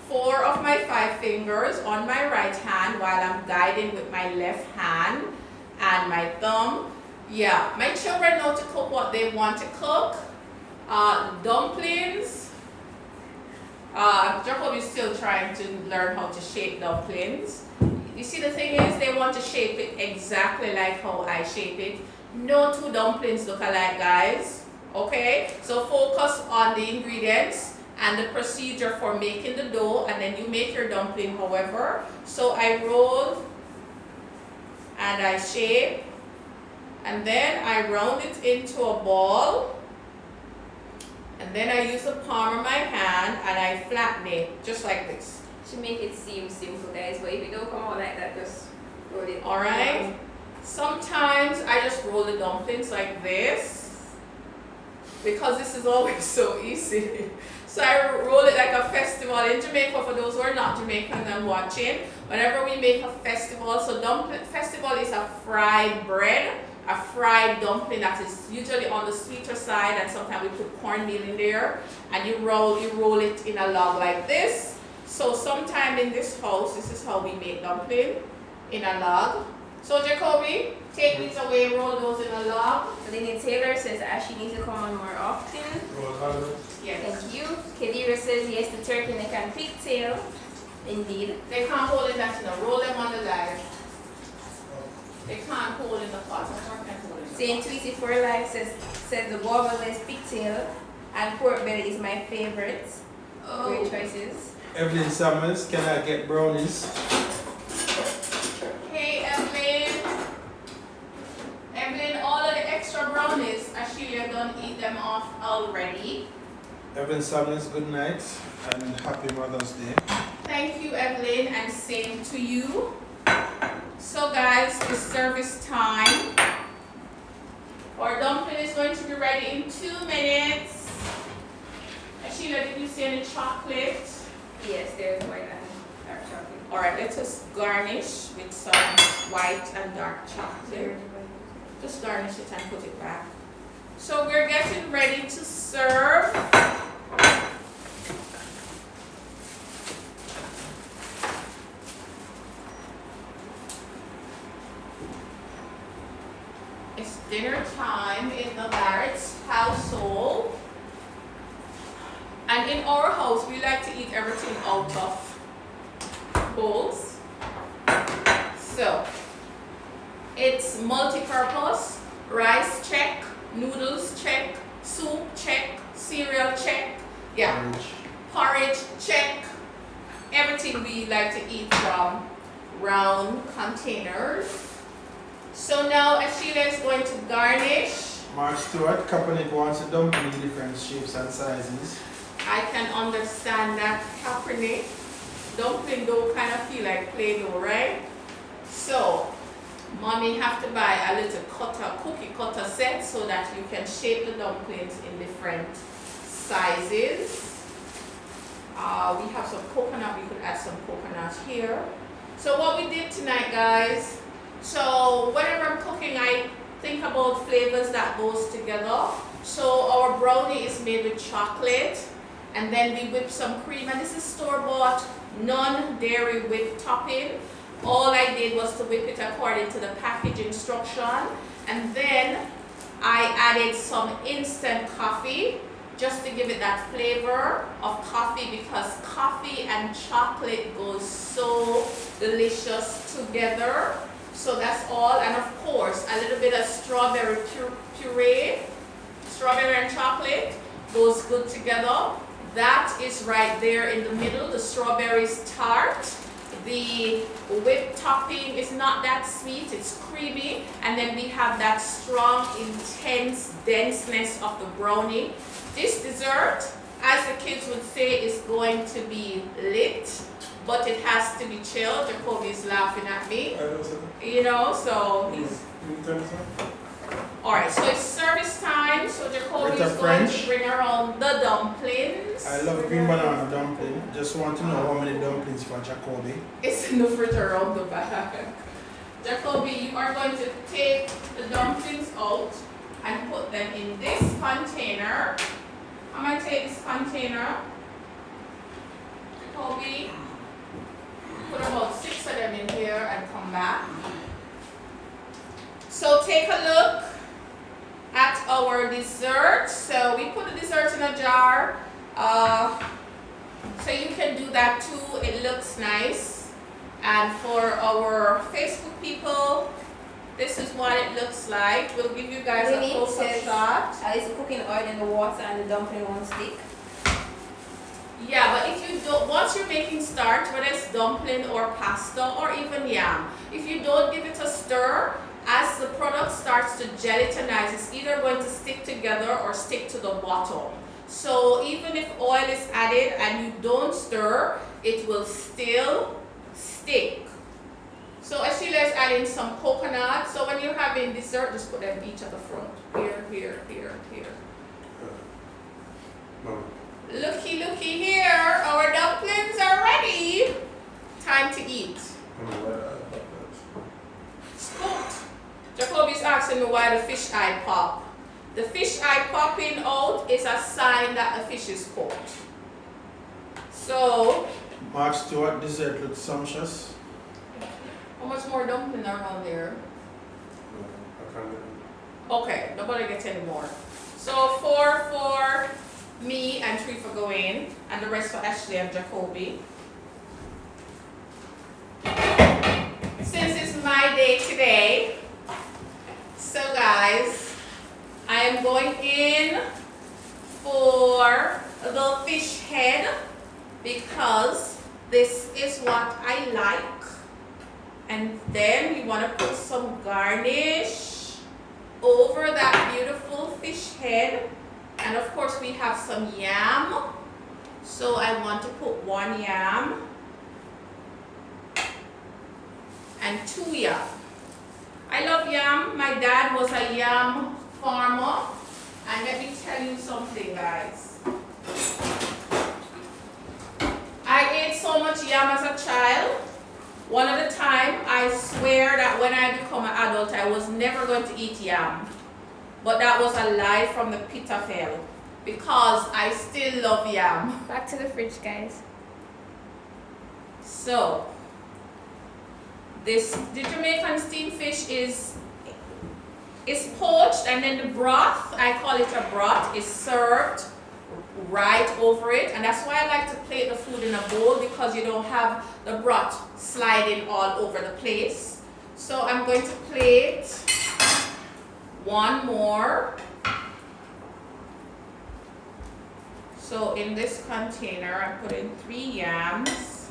4 of my 5 fingers on my right hand while I'm guiding with my left hand and my thumb. Yeah, my children know to cook what they want to cook. Dumplings. Jacob is still trying to learn how to shape dumplings. You see, the thing is, they want to shape it exactly like how I shape it. No 2 dumplings look alike, guys. Okay, so focus on the ingredients and the procedure for making the dough, and then you make your dumpling however. So I roll and I shape, and then I round it into a ball, And then I use the palm of my hand and I flatten it just like this. To make it seem simple, guys, but if it don't come out like that, just roll it. Alright? Sometimes I just roll the dumplings like this because this is always so easy. So I roll it like a festival in Jamaica. For those who are not Jamaican and watching, whenever we make a festival, so dumpling festival is a fried bread, a fried dumpling that is usually on the sweeter side, and sometimes we put cornmeal in there, and you roll it in a log like this. So sometime in this house, this is how we make dumpling, in a log. So Jacoby, take these away, roll those in a log. Lynn Taylor says Ashley needs to come on more often. Roll harder. Yes. Thank you. Kadira says yes, the turkey neck and pigtail. Indeed. They can't hold in that, roll them on the line. They can't hold in the pot. Saying Tweety for Life says the barbelless pigtail and pork belly is my favorite. Oh. Great choices. Evelyn Summers, can I get brownies? Hey Evelyn. Evelyn, all of the extra brownies, Ashelia done eat them off already. Evelyn Summers, good night and happy Mother's Day. Thank you, Evelyn, and same to you. So guys, it's service time. Our dumpling is going to be ready in 2 minutes. Sheila, did you see any chocolate? Yes, there's white and dark chocolate. Alright, let us garnish with some white and dark chocolate. Just garnish it and put it back. So we're getting ready to serve. It's dinner time in the Barrett's household. And in our house, we like to eat everything out of bowls. So, it's multi-purpose, rice check, noodles check, soup check, cereal check, yeah, porridge check. Everything we like to eat from round containers. So now Sheila is going to garnish. Mark Stewart, Kaepernick wants a dumpling in different shapes and sizes. I can understand that. Kaepernick dumpling dough kind of feel like Play-Doh, right? So mommy have to buy a little cookie cutter set so that you can shape the dumplings in different sizes. We have some coconut, we could add some coconut here. So what we did tonight, guys, so whenever I'm cooking, I think about flavors that goes together. So our brownie is made with chocolate, and then we whip some cream, and this is store-bought non-dairy whipped topping. All I did was to whip it according to the package instruction, and then I added some instant coffee just to give it that flavor of coffee, because coffee and chocolate goes so delicious together. So that's all, and of course a little bit of strawberry puree. Strawberry and chocolate goes good together. That is right there in the middle. The strawberry is tart. The whipped topping is not that sweet, it's creamy, and then we have that strong, intense denseness of the brownie. This dessert, as the kids would say, is going to be lit, but it has to be chilled. Jacoby is laughing at me, you know, so he's... Alright, so it's service time, so Jacoby is going to bring around the dumplings. I love green banana dumpling. Just want to know how many dumplings for Jacoby. It's in the fridge around the back. Jacoby, you are going to take the dumplings out and put them in this container. I'm going to take this container. Jacoby, put about 6 of them in here and come back. So take a look at our dessert. So we put the dessert in a jar. So you can do that too. It looks nice. And for our Facebook people, this is what it looks like. We'll give you guys a close-up shot. At least cooking oil in the water and the dumpling won't stick. Yeah, but if you don't, once you're making starch, whether it's dumpling or pasta or even yam, if you don't give it a stir, as the product starts to gelatinize, it's either going to stick together or stick to the bottom. So even if oil is added and you don't stir, it will still stick. So Sheila is adding some coconut. So when you're having dessert, just put them each at the front. Here, here, here, here. Mom. Looky here, our dumplings are ready. Time to eat. It's cooked. Jacoby's asking me why the fish eye pop. The fish eye popping out is a sign that the fish is cooked. So, Mark Stewart, dessert looks sumptuous. how much more dumpling are on there? I can't get it. Okay, nobody gets any more. So 4 for me and 3 for Gawain, and the rest for Ashley and Jacoby. Since it's my day today, so guys, I am going in for the fish head because this is what I like. And then you want to put some garnish over that beautiful fish head. And of course we have some yam. So I want to put 1 yam and 2 yam. I love yam. My dad was a yam farmer. And let me tell you something, guys. I ate so much yam as a child. One at a time, I swear that when I become an adult, I was never going to eat yam. But that was a lie from the pit of hell. Because I still love yam. Back to the fridge, guys. So, the Jamaican steamed fish is poached, and then the broth, I call it a broth, is served right over it. And that's why I like to plate the food in a bowl, because you don't have the broth sliding all over the place. So I'm going to plate 1 more. So in this container, I'm putting 3 yams.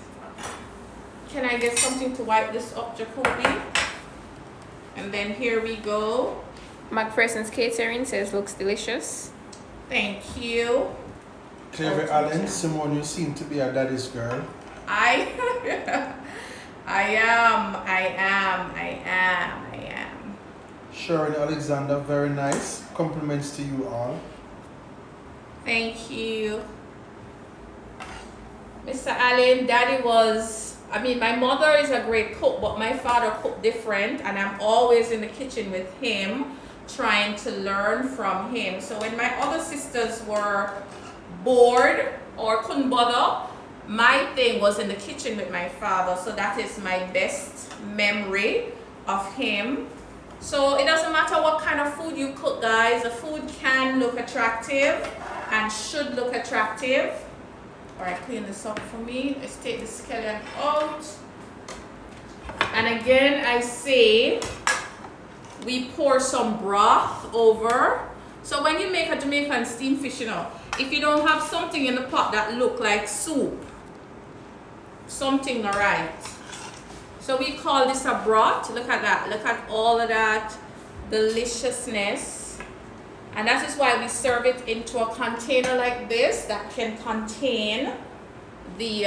Can I get something to wipe this up, Jacoby? And then here we go. McPherson's Catering says looks delicious. Thank you. Clever Allen, Simone, you seem to be a daddy's girl. I am. Sharon Alexander, very nice. Compliments to you all. Thank you. Mr. Allen, Daddy my mother is a great cook, but my father cooked different, and I'm always in the kitchen with him, trying to learn from him. So when my other sisters were bored or couldn't bother, my thing was in the kitchen with my father. So that is my best memory of him. So it doesn't matter what kind of food you cook, guys. The food can look attractive and should look attractive. All right, clean this up for me. Let's take the skeleton out. And again, I say we pour some broth over. So when you make a Jamaican steamed fish, if you don't have something in the pot that look like soup, something not right. So we call this a broth. Look at that. Look at all of that deliciousness. And that is why we serve it into a container like this that can contain the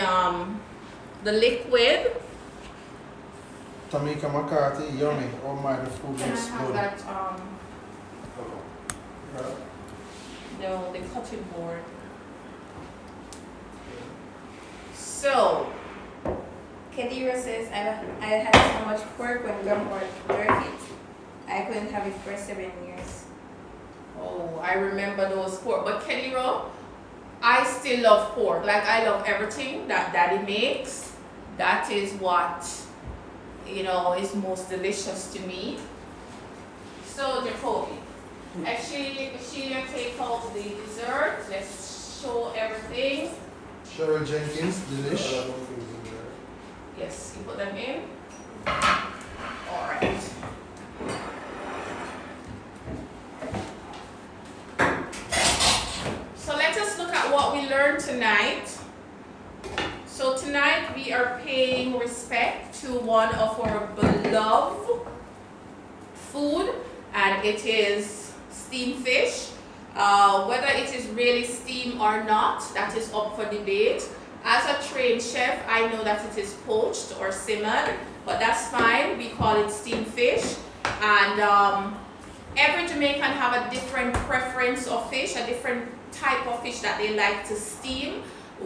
liquid. Tamika McCarthy, yummy. Oh my, the food Can I looks have good. that, no, the cutting board. So, Kadira says, I had so much pork when grandma jerked it. I couldn't have it for 7 years. oh, I remember those pork. But Kelly-Ro, I still love pork. Like, I love everything that Daddy makes. That is what, is most delicious to me. So, Jacoby, actually, Sheila take out the dessert. Let's show everything. Cheryl Jenkins, delish. Yes, you put them in. All right. So let us look at what we learned tonight. So tonight we are paying respect to one of our beloved food, and it is steamed fish. Whether it is really steamed or not, that is up for debate. As a trained chef, I know that it is poached or simmered, but that's fine. We call it steamed fish. And every Jamaican have a different preference of fish, a different type of fish that they like to steam.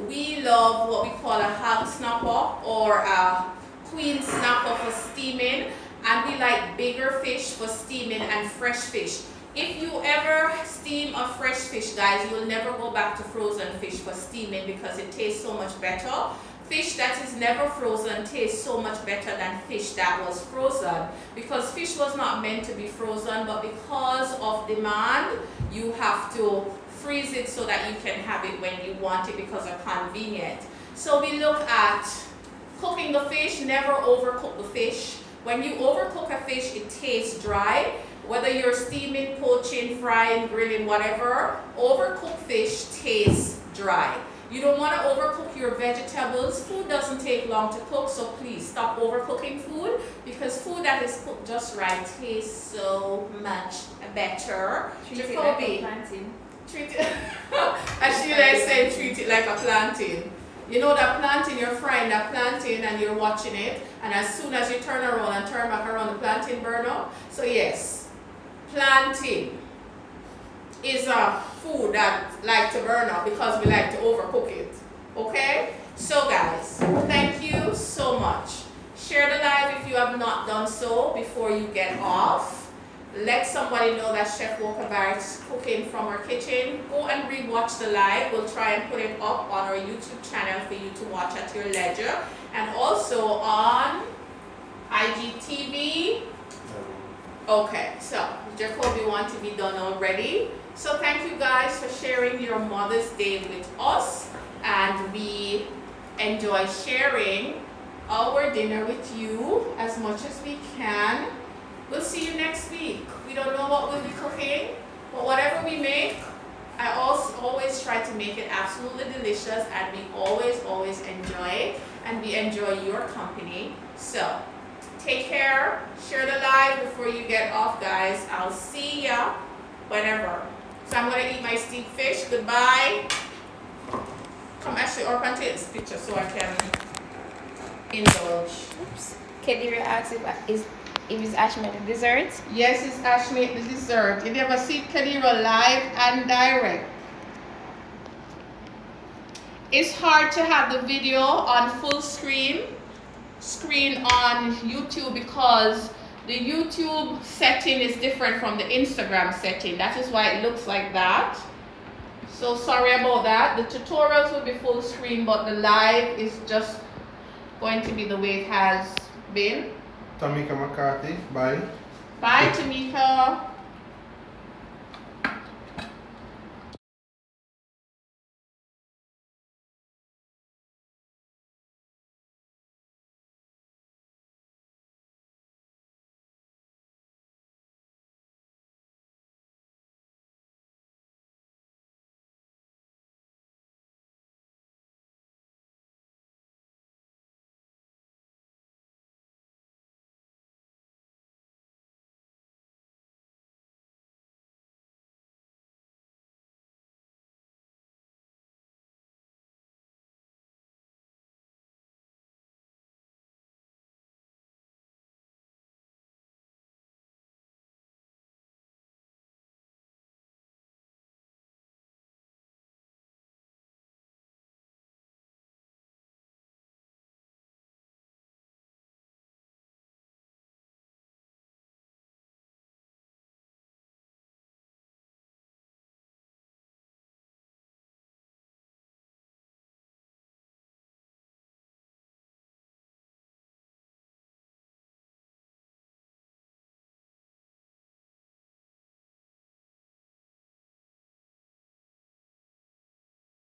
We love what we call a hog snapper or a queen snapper for steaming, and we like bigger fish for steaming and fresh fish. If you ever steam a fresh fish, guys, you'll never go back to frozen fish for steaming because it tastes so much better. Fish that is never frozen tastes so much better than fish that was frozen, because fish was not meant to be frozen, but because of demand, you have to freeze it so that you can have it when you want it because of convenient. So we look at cooking the fish. Never overcook the fish. When you overcook a fish, it tastes dry. Whether you're steaming, poaching, frying, grilling, whatever, overcooked fish tastes dry. You don't want to overcook your vegetables. Food doesn't take long to cook, so please stop overcooking food, because food that is cooked just right tastes so much better. Treat it like a plantain. Treat it, as Sheila said, treat it like a plantain. You know that plantain, you're frying that plantain and you're watching it, and as soon as you turn around and turn back around, the plantain burn up. So yes, plantain is a food that like to burn up because we like to overcook it. Okay? So guys, thank you so much. Share the live if you have not done so before you get off. Let somebody know that Chef Walker-Barrett is cooking from her kitchen. Go and rewatch the live. We'll try and put it up on our YouTube channel for you to watch at your leisure. And also on IGTV. Okay, so Jacoby want to be done already. So thank you guys for sharing your Mother's Day with us. And we enjoy sharing our dinner with you as much as we can. We'll see you next week. We don't know what we'll be cooking, but whatever we make, I also always try to make it absolutely delicious, and we always enjoy it, and we enjoy your company. So take care, share the live before you get off, guys. I'll see ya whenever. So I'm gonna eat my steamed fish. Goodbye. Come actually, or can take this picture so I can indulge. Oops. Kedira asks if it's Ashmade the dessert. Yes, it's Ashmade the dessert. If you ever see Kadira live and direct, it's hard to have the video on full screen on YouTube because the YouTube setting is different from the Instagram setting. That is why it looks like that. So sorry about that. The tutorials will be full screen, but the live is just going to be the way it has been. Tamika McCarthy, bye. Bye, Tamika.